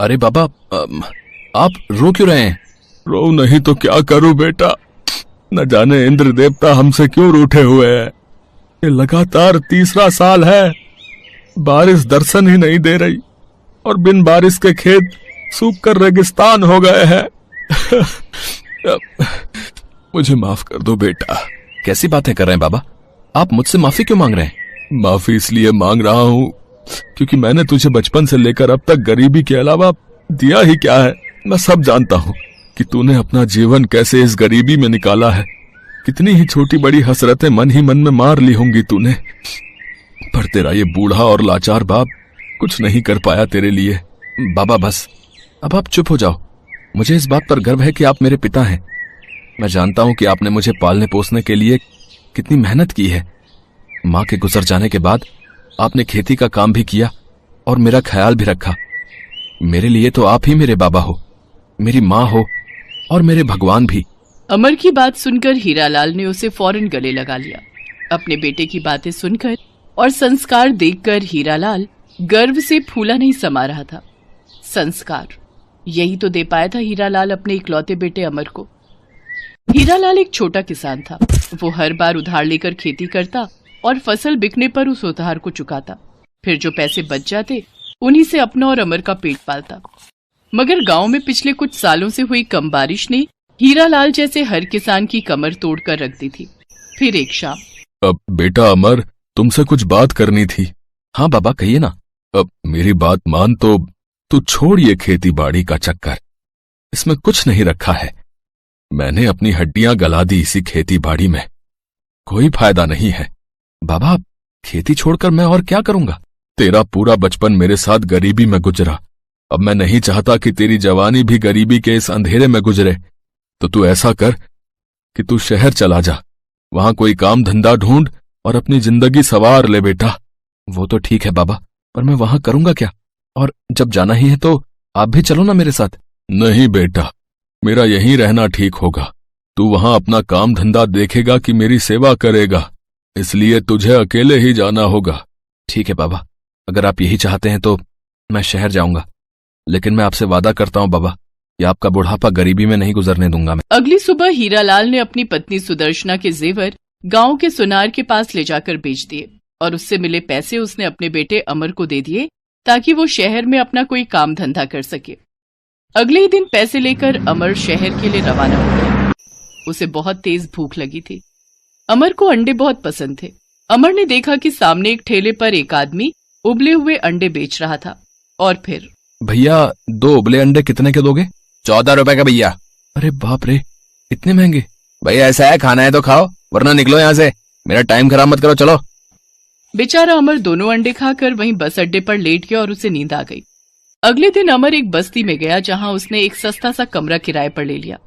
अरे बाबा, आप रो क्यों रहे हैं? रो नहीं तो क्या करूं बेटा, न जाने इंद्र देवता हमसे क्यों रूठे हुए हैं। ये लगातार तीसरा साल है, बारिश दर्शन ही नहीं दे रही और बिन बारिश के खेत सूख कर रेगिस्तान हो गए हैं। मुझे माफ कर दो बेटा। कैसी बातें कर रहे हैं बाबा? आप मुझसे माफी क्यों मांग रहे हैं? माफी इसलिए मांग रहा हूं क्योंकि मैंने तुझे बचपन से लेकर अब तक गरीबी के अलावा दिया ही क्या है। मैं सब जानता हूं कि तूने अपना जीवन कैसे इस गरीबी में निकाला है। कितनी ही छोटी बड़ी हसरतें मन ही मन में मार ली होंगी तूने, पर तेरा ये बूढ़ा और लाचार बाप कुछ नहीं कर पाया तेरे लिए। बाबा बस, अब आप चुप हो जाओ। मुझे इस बात पर गर्व है कि आप मेरे पिता हैं। मैं जानता हूं कि आपने मुझे पालने पोसने के लिए कितनी मेहनत की है। माँ के गुजर जाने के बाद आपने खेती का काम भी किया और मेरा ख्याल भी रखा। मेरे लिए तो आप ही मेरे बाबा हो, मेरी माँ हो और मेरे भगवान भी। अमर की बात सुनकर हीरालाल ने उसे फौरन गले लगा लिया। अपने बेटे की बातें सुनकर और संस्कार देखकर हीरालाल गर्व से फूला नहीं समा रहा था। संस्कार, यही तो दे पाया था हीरालाल अपने इकलौते बेटे अमर को। हीरालाल एक छोटा किसान था। वो हर बार उधार लेकर खेती करता और फसल बिकने पर उस उधार को चुकाता। फिर जो पैसे बच जाते उन्हीं से अपना और अमर का पेट पालता। मगर गांव में पिछले कुछ सालों से हुई कम बारिश ने हीरालाल जैसे हर किसान की कमर तोड़कर रख दी थी। फिर एक शाम, अब बेटा अमर, तुमसे कुछ बात करनी थी। हाँ बाबा, कहिए ना। अब मेरी बात मान तो तू छोड़ ये खेती बाड़ी का चक्कर, इसमें कुछ नहीं रखा है। मैंने अपनी हड्डियां गला दी इसी खेती बाड़ी में, कोई फायदा नहीं है। बाबा, खेती छोड़कर मैं और क्या करूंगा? तेरा पूरा बचपन मेरे साथ गरीबी में गुजरा। अब मैं नहीं चाहता कि तेरी जवानी भी गरीबी के इस अंधेरे में गुजरे। तो तू ऐसा कर कि तू शहर चला जा, वहां कोई काम धंधा ढूंढ और अपनी जिंदगी सवार ले बेटा। वो तो ठीक है बाबा, पर मैं वहां करूंगा क्या? और जब जाना ही है तो आप भी चलो ना मेरे साथ। नहीं बेटा, मेरा यहीं रहना ठीक होगा। तू वहां अपना काम धंधा देखेगा कि मेरी सेवा करेगा, इसलिए तुझे अकेले ही जाना होगा। ठीक है बाबा, अगर आप यही चाहते हैं तो मैं शहर जाऊंगा, लेकिन मैं आपसे वादा करता हूं बाबा कि आपका बुढ़ापा गरीबी में नहीं गुजरने दूंगा मैं। अगली सुबह हीरालाल ने अपनी पत्नी सुदर्शना के जेवर गांव के सुनार के पास ले जाकर बेच दिए और उससे मिले पैसे उसने अपने बेटे अमर को दे दिए ताकि वो शहर में अपना कोई काम धंधा कर सके। अगले ही दिन पैसे लेकर अमर शहर के लिए रवाना हो गया। उसे बहुत तेज भूख लगी थी। अमर को अंडे बहुत पसंद थे। अमर ने देखा कि सामने एक ठेले पर एक आदमी उबले हुए अंडे बेच रहा था और फिर, भैया 2 उबले अंडे कितने के दोगे? 14 रुपए का भैया। अरे बाप रे, इतने महंगे? भैया ऐसा है, खाना है तो खाओ वरना निकलो यहाँ से, मेरा टाइम खराब मत करो, चलो। बेचारा अमर दोनों अंडे खाकर वहीं बस अड्डे पर लेट गया और उसे नींद आ गई। अगले दिन अमर एक बस्ती में गया जहां उसने एक सस्ता सा कमरा किराए पर ले लिया।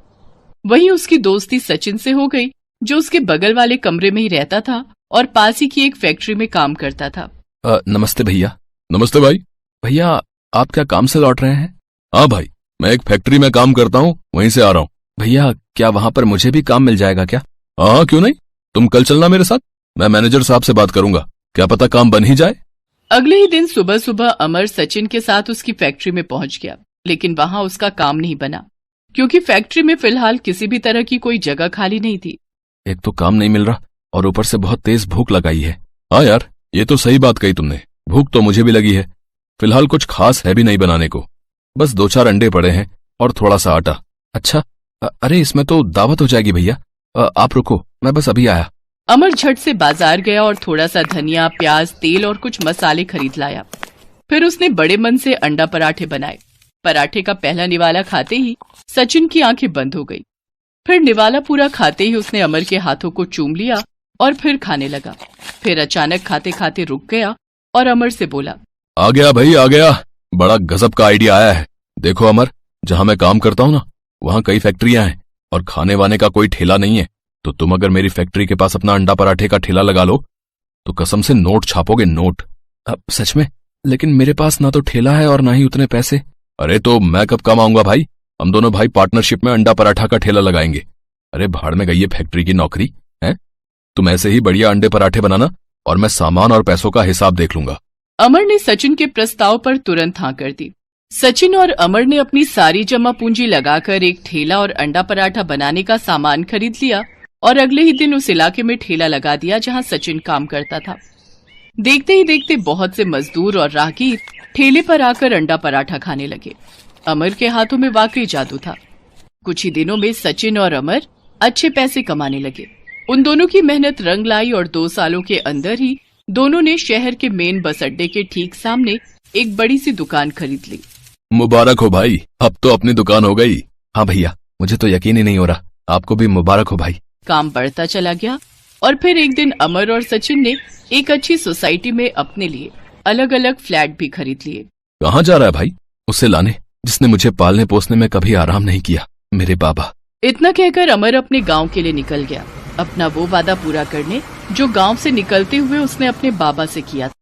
वहीं उसकी दोस्ती सचिन से हो गई, जो उसके बगल वाले कमरे में ही रहता था और पास ही की एक फैक्ट्री में काम करता था। नमस्ते भैया। नमस्ते भाई। भैया, आप क्या काम से लौट रहे हैं? हाँ भाई, मैं एक फैक्ट्री में काम करता हूँ, वहीं से आ रहा हूँ। भैया, क्या वहां पर मुझे भी काम मिल जाएगा क्या? हाँ, क्यों नहीं, तुम कल चलना मेरे साथ। मैं मैनेजर साहब से बात करूंगा, क्या पता काम बन ही जाए। अगले ही दिन सुबह सुबह अमर सचिन के साथ उसकी फैक्ट्री में पहुंच गया, लेकिन वहां उसका काम नहीं बना क्योंकि फैक्ट्री में फिलहाल किसी भी तरह की कोई जगह खाली नहीं थी। एक तो काम नहीं मिल रहा और ऊपर से बहुत तेज भूख लगाई है। हाँ यार, ये तो सही बात कही तुमने। भूख तो मुझे भी लगी है। फिलहाल कुछ खास है भी नहीं बनाने को, बस 2-4 अंडे पड़े हैं और थोड़ा सा आटा। अच्छा, अरे इसमें तो दावत हो जाएगी भैया। आप रुको, मैं बस अभी आया। अमर झट से बाजार गया और थोड़ा सा धनिया, प्याज, तेल और कुछ मसाले खरीद लाया। फिर उसने बड़े मन से अंडा पराठे बनाए। पराठे का पहला निवाला खाते ही सचिन की आंखें बंद हो गई। फिर निवाला पूरा खाते ही उसने अमर के हाथों को चूम लिया और फिर खाने लगा। फिर अचानक खाते खाते रुक गया और अमर से बोला, आ गया भाई, आ गया। बड़ा गजब का आइडिया आया है। देखो अमर, जहां मैं काम करता हूँ ना, वहां कई फैक्ट्रियां हैं और खाने वाने का कोई ठेला नहीं है। तो तुम अगर मेरी फैक्ट्री के पास अपना अंडा पराठे का ठेला लगा लो तो कसम से नोट छापोगे, नोट। सच में? लेकिन मेरे पास ना तो ठेला है और ना ही उतने पैसे। अरे तो मैं कब काम आऊंगा भाई? हम दोनों भाई पार्टनरशिप में अंडा पराठा का ठेला लगाएंगे। अरे भाड़ में गई है फैक्ट्री की नौकरी है। तुम ऐसे ही बढ़िया अंडे पराठे बनाना और मैं सामान और पैसों का हिसाब देख लूंगा। अमर ने सचिन के प्रस्ताव पर तुरंत हाँ कर दी सचिन और अमर ने अपनी सारी जमा पूंजी लगाकर एक ठेला और अंडा पराठा बनाने का सामान खरीद लिया और अगले ही दिन उस इलाके में ठेला लगा दिया जहां सचिन काम करता था। देखते ही देखते बहुत से मजदूर और राहगीर ठेले पर आकर अंडा पराठा खाने लगे। अमर के हाथों में वाकई जादू था। कुछ ही दिनों में सचिन और अमर अच्छे पैसे कमाने लगे। उन दोनों की मेहनत रंग लाई और 2 सालों के अंदर ही दोनों ने शहर के मेन बस अड्डे के ठीक सामने एक बड़ी सी दुकान खरीद ली। मुबारक हो भाई, अब तो अपनी दुकान हो गई। हाँ भैया, मुझे तो यकीन ही नहीं हो रहा। आपको भी मुबारक हो भाई। काम बढ़ता चला गया और फिर एक दिन अमर और सचिन ने एक अच्छी सोसाइटी में अपने लिए अलग अलग फ्लैट भी खरीद लिए। कहाँ जा रहा है भाई? उसे लाने जिसने मुझे पालने पोसने में कभी आराम नहीं किया, मेरे बाबा। इतना कहकर अमर अपने गांव के लिए निकल गया, अपना वो वादा पूरा करने जो गांव से निकलते हुए उसने अपने बाबा से किया था।